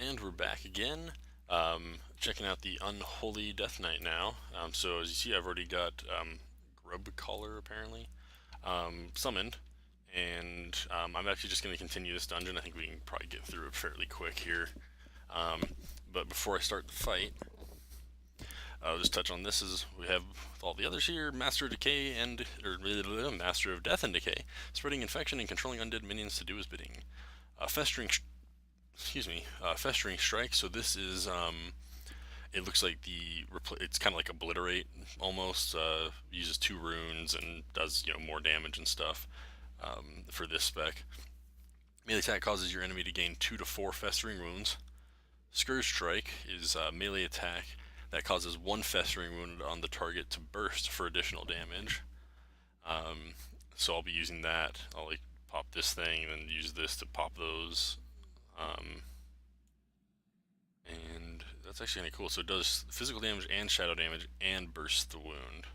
And we're back again, checking out the Unholy Death Knight now. So as you see, I've already got Grub Collar apparently summoned, and I'm actually just going to continue this dungeon. I think we can probably get through it fairly quick here. But before I start the fight, I'll just touch on this as we have with all the others here: Master of Decay and Master of Death and Decay, spreading infection and controlling undead minions to do his bidding. Festering Strike. So this is, it looks like it's kind of like Obliterate almost. Uses 2 runes and does more damage and stuff. For this spec, melee attack causes your enemy to gain 2 to 4 Festering wounds. Scourge Strike is a melee attack that causes 1 Festering wound on the target to burst for additional damage. So I'll be using that. I'll pop this thing and then use this to pop those. And that's actually kind of cool. So it does physical damage and shadow damage and bursts the wound.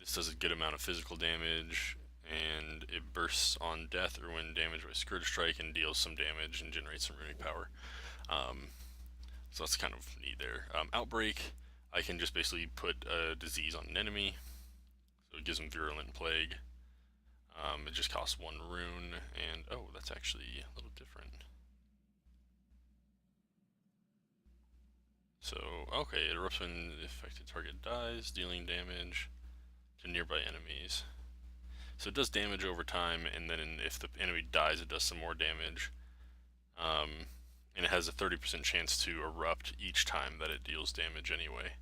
This does a good amount of physical damage, and it bursts on death or when damaged by Scourge Strike and deals some damage and generates some runic power. So that's kind of neat there. Outbreak, I can just basically put a disease on an enemy. So it gives them Virulent Plague. It just costs 1 rune, and oh, that's actually a little different. So, okay, it erupts when the affected target dies, dealing damage to nearby enemies. So it does damage over time, and then if the enemy dies, it does some more damage. And it has a 30% chance to erupt each time that it deals damage anyway.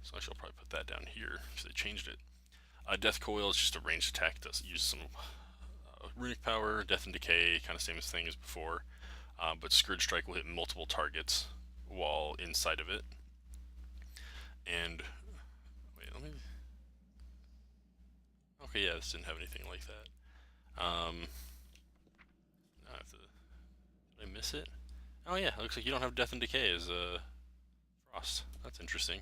So I shall probably put that down here, because they changed it. Death Coil is just a ranged attack, does use some runic power, death and decay, kind of same thing as before. But Scourge Strike will hit multiple targets while inside of it. And wait, let me. Okay, yeah, this didn't have anything like that. Now I have to. Did I miss it? Oh yeah, it looks like you don't have death and decay as frost. That's interesting.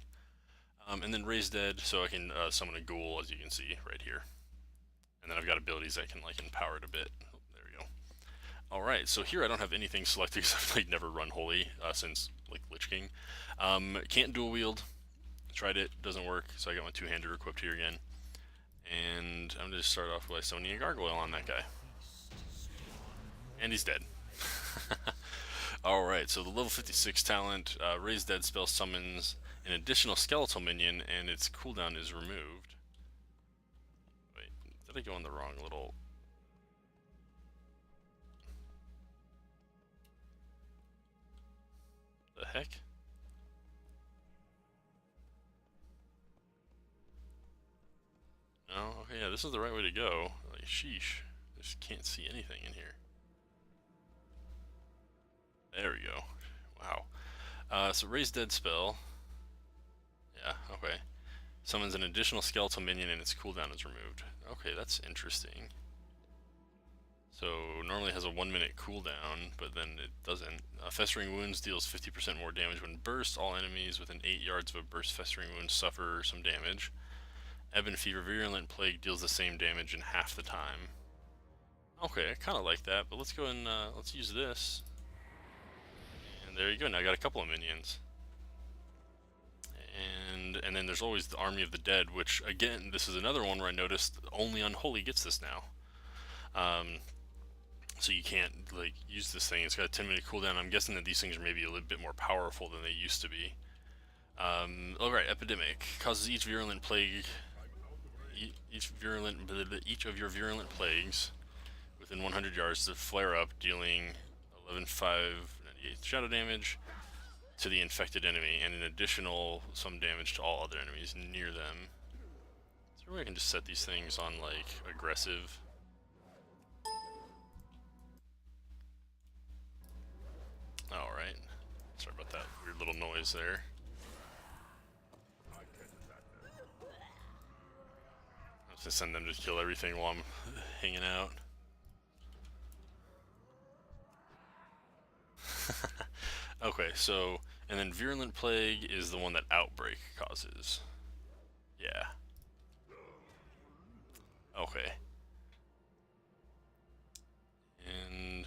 And then Raise Dead, so I can summon a ghoul, as you can see right here. And then I've got abilities that can empower it a bit. Oh, there we go. Alright, so here I don't have anything selected because I've never run Holy since Lich King. Can't dual wield. Tried it, doesn't work, so I got my 2-hander equipped here again. And I'm going to just start off by summoning a gargoyle on that guy. And he's dead. Alright, so the level 56 talent, Raise Dead spell summons an additional skeletal minion, and its cooldown is removed. Wait, did I go in the wrong little... The heck? No? Okay, yeah, this is the right way to go. Like, sheesh. I just can't see anything in here. There we go. Wow. So Raise Dead spell. Yeah, okay. Summons an additional skeletal minion and its cooldown is removed. Okay, that's interesting. So normally it has a 1-minute cooldown, but then it doesn't. Festering Wounds deals 50% more damage when burst. All enemies within 8 yards of a burst Festering Wound suffer some damage. Ebon Fever Virulent Plague deals the same damage in half the time. Okay, I kind of like that, but let's go and let's use this. And there you go, now I got a couple of minions. And then there's always the Army of the Dead, which, again, this is another one where I noticed only Unholy gets this now. So you can't, use this thing. It's got a 10-minute cooldown. I'm guessing that these things are maybe a little bit more powerful than they used to be. Alright, Epidemic. Causes each virulent plague... Each of your virulent plagues within 100 yards to flare up, dealing 11,598 shadow damage to the infected enemy, and an additional some damage to all other enemies near them. Is there a way I can just set these things on, aggressive? Alright. Sorry about that weird little noise there. I'm just gonna send them to kill everything while I'm hanging out. Okay, so, and then Virulent Plague is the one that Outbreak causes. Yeah. Okay. And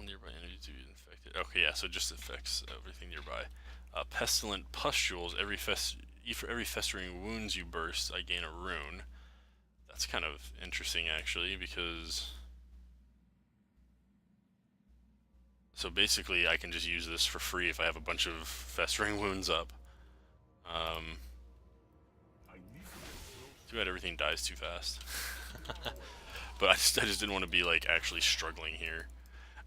nearby enemies to be infected. Okay, yeah, so it just affects everything nearby. Pestilent pustules. For every festering wounds you burst, I gain a rune. That's kind of interesting, actually, because... So basically, I can just use this for free if I have a bunch of festering wounds up. Too bad everything dies too fast. But I just didn't want to be, like, actually struggling here.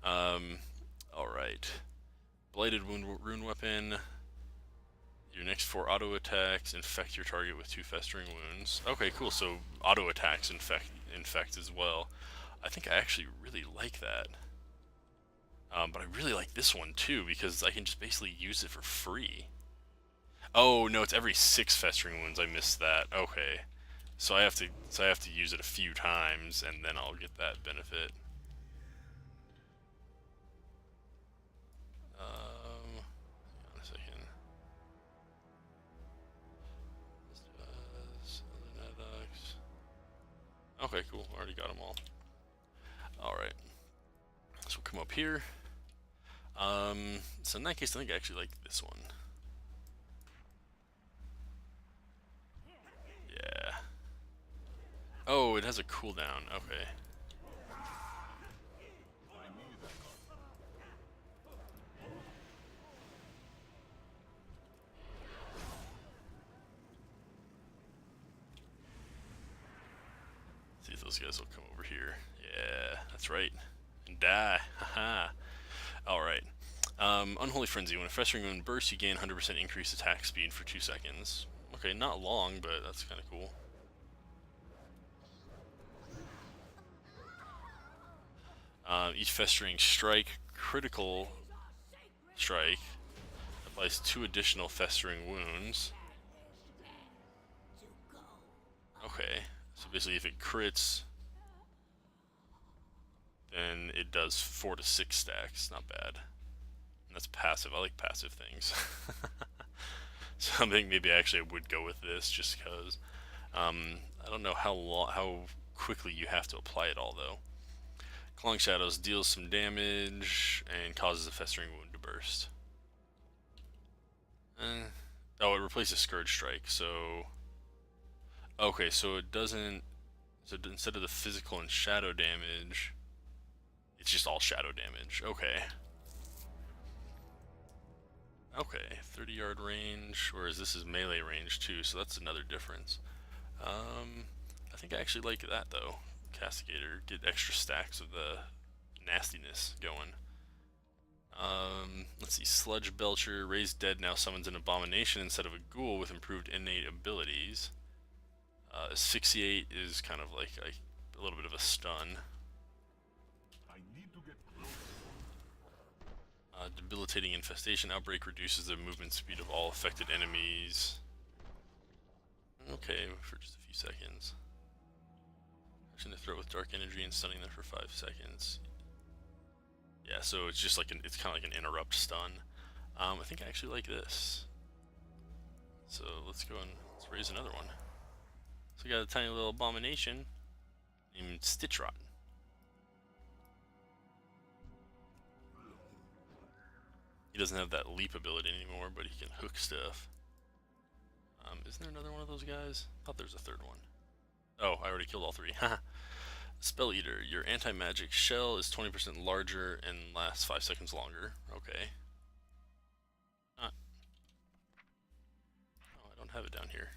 Alright. Blighted Rune Weapon. Your next 4 auto attacks infect your target with 2 festering wounds. Okay, cool. So auto attacks infect as well. I think I actually really like that. But I really like this one too because I can just basically use it for free. Oh no, it's every 6 festering wounds. I missed that. Okay, so I have to use it a few times and then I'll get that benefit. Hang on a second. Okay, cool. Already got them all. Alright. So we'll come up here. So in that case, I think I actually like this one. Yeah. Oh, it has a cooldown. Okay. See if those guys will come over here. Yeah, that's right. And die. Haha. Alright. Unholy Frenzy. When a festering wound bursts, you gain 100% increased attack speed for 2 seconds. Okay, not long, but that's kind of cool. Each festering strike, critical strike, applies 2 additional festering wounds. Okay, so basically if it crits, then it does 4 to 6 stacks. Not bad. And that's passive. I like passive things. So I think maybe actually I would go with this just because. I don't know how quickly you have to apply it all though. Clawing Shadows deals some damage and causes a festering wound to burst. Oh, it replaces Scourge Strike, so... Okay, so it doesn't... So instead of the physical and shadow damage, it's just all shadow damage. Okay. Okay, 30-yard range, whereas this is melee range too, so that's another difference. I think I actually like that though. Castigator, get extra stacks of the nastiness going. Let's see, Sludge Belcher, Raise Dead now summons an abomination instead of a ghoul with improved innate abilities. 68 is kind of like a little bit of a stun. Debilitating Infestation Outbreak reduces the movement speed of all affected enemies. Okay, for just a few seconds. Touching the throat with dark energy and stunning them for 5 seconds. Yeah, so it's just like it's kind of like an interrupt stun. I think I actually like this. So let's go and let's raise another one. So we got a tiny little abomination named Stitchrot. He doesn't have that leap ability anymore, but he can hook stuff. Isn't there another one of those guys? I thought there was a third one. Oh, I already killed all 3. Spell Eater. Your anti-magic shell is 20% larger and lasts 5 seconds longer. Okay. Oh, I don't have it down here.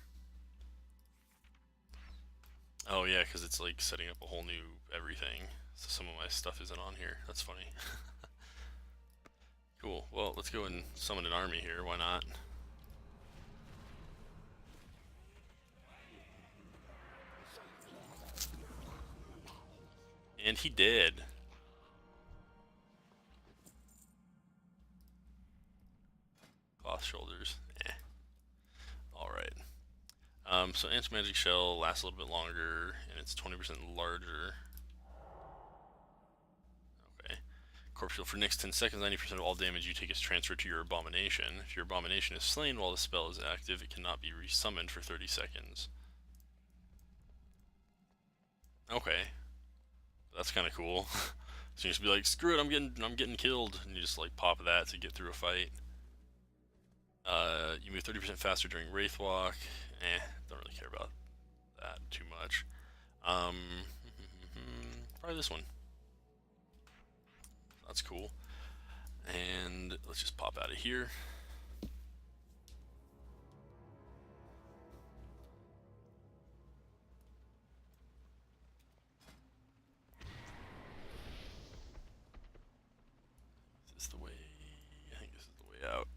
Oh yeah, because it's like setting up a whole new everything. So some of my stuff isn't on here. That's funny. Cool. Well, let's go and summon an army here. Why not? And he did. Cloth shoulders. Eh. Alright. So anti-magic shell lasts a little bit longer, and it's 20% larger. Okay. Corpse shield for next 10 seconds, 90% of all damage you take is transferred to your abomination. If your abomination is slain while the spell is active, it cannot be resummoned for 30 seconds. Okay. That's kind of cool. So you just be like, screw it, I'm getting killed, and you just like pop that to get through a fight. You move 30% faster during Wraith Walk. Don't really care about that too much. Probably this one. That's cool. And let's just pop out of here. Is this the way? I think this is the way out.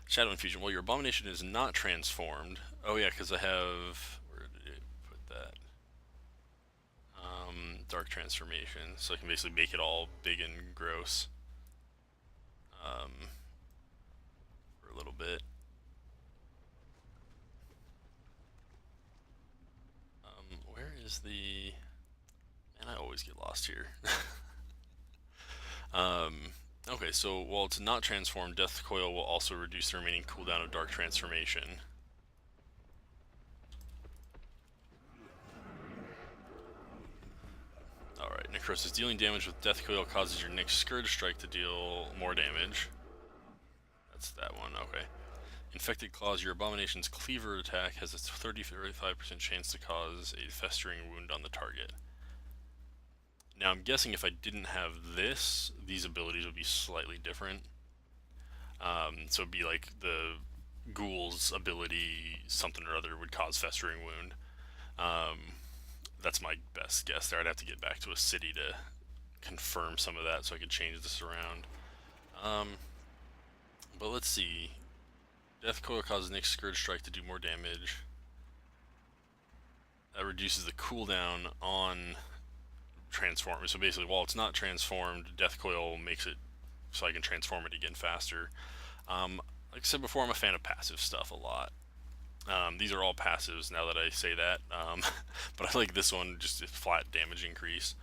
Shadow Infusion. Well, your Abomination is not transformed. Oh yeah, because I have... Where did it put that? Dark Transformation. So I can basically make it all big and gross. For a little bit. Where is the... Man, I always get lost here. Okay, so while it's not transformed, Death Coil will also reduce the remaining cooldown of Dark Transformation. Alright, Necrosis. Dealing damage with Death Coil causes your next Scourge Strike to deal more damage. That's that one, okay. Infected Claws. Your Abomination's Cleaver attack has a 30-35% chance to cause a festering wound on the target. Now I'm guessing if I didn't have this, these abilities would be slightly different. So it'd be like the Ghoul's ability, something or other, would cause festering wound. That's my best guess there. I'd have to get back to a city to confirm some of that so I could change this around. But let's see. Death Coil causes next Scourge Strike to do more damage. That reduces the cooldown on transform. So basically, while it's not transformed, Death Coil makes it so I can transform it again faster. Like I said before, I'm a fan of passive stuff a lot. These are all passives now that I say that, but I like this one, just a flat damage increase.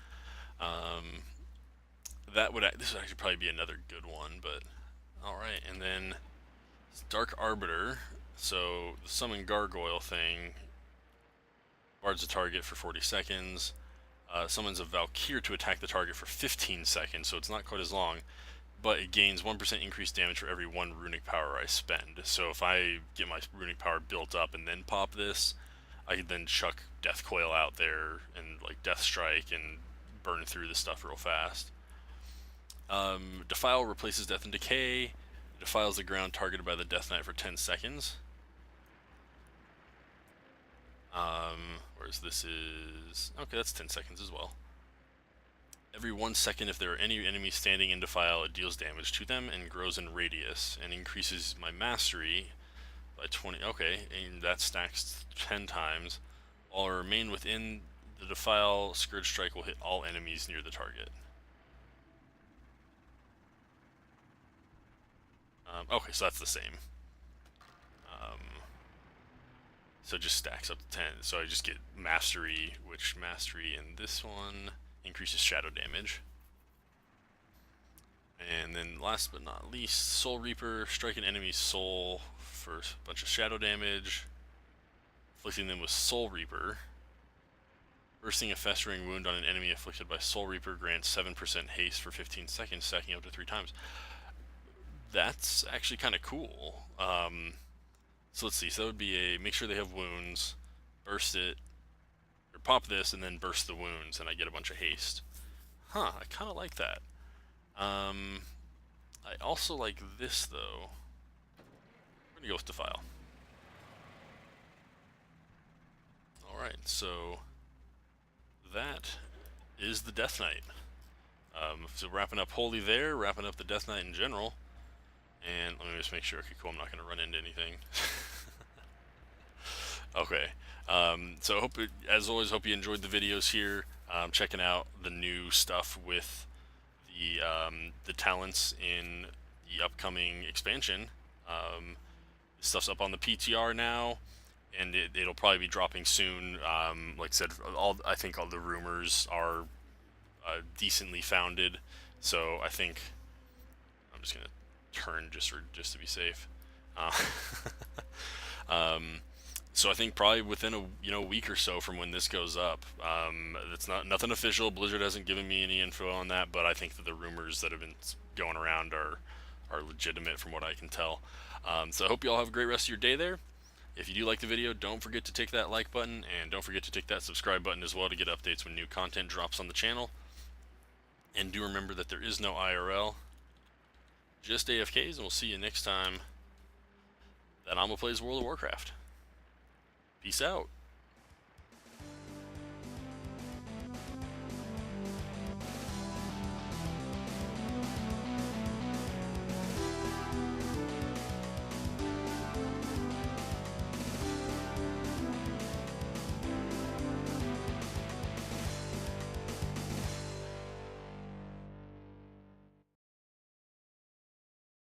This would actually probably be another good one, but alright. And then Dark Arbiter, so the summon gargoyle thing, bards a target for 40 seconds, summons a Valkyr to attack the target for 15 seconds, so it's not quite as long, but it gains 1% increased damage for every 1 runic power I spend. So if I get my runic power built up and then pop this, I can then chuck Death Coil out there and like Death Strike and burn through the stuff real fast. Defile replaces Death and Decay. Defiles the ground targeted by the Death Knight for 10 seconds. Whereas this is... Okay, that's 10 seconds as well. Every 1 second, if there are any enemies standing in Defile, it deals damage to them and grows in radius, and increases my mastery by 20... Okay, and that stacks 10 times. While I remain within the Defile, Scourge Strike will hit all enemies near the target. Okay, so that's the same. So it just stacks up to 10. So I just get Mastery, which Mastery in this one increases Shadow damage. And then last but not least, Soul Reaper. Strike an enemy's soul for a bunch of shadow damage, afflicting them with Soul Reaper. Bursting a festering wound on an enemy afflicted by Soul Reaper grants 7% haste for 15 seconds, stacking up to 3 times. That's actually kind of cool. So let's see. So that would be a make sure they have wounds, burst it, or pop this, and then burst the wounds, and I get a bunch of haste. Huh, I kind of like that. I also like this, though. We're going to go with Defile. Alright, so that is the Death Knight. So wrapping up Holy there, wrapping up the Death Knight in general. And let me just make sure, okay, cool, I'm not going to run into anything. Okay, so as always, hope you enjoyed the videos here. Checking out the new stuff with the talents in the upcoming expansion. Stuff's up on the PTR now, and it'll probably be dropping soon. Like I said, I think all the rumors are decently founded, so I think I'm just gonna turn just to be safe. So I think probably within a week or so from when this goes up. It's nothing official. Blizzard hasn't given me any info on that, but I think that the rumors that have been going around are legitimate from what I can tell. So I hope you all have a great rest of your day there. If you do like the video, don't forget to take that like button, and don't forget to take that subscribe button as well to get updates when new content drops on the channel. And do remember that there is no IRL, just AFKs, and we'll see you next time that Amo plays World of Warcraft. Peace out.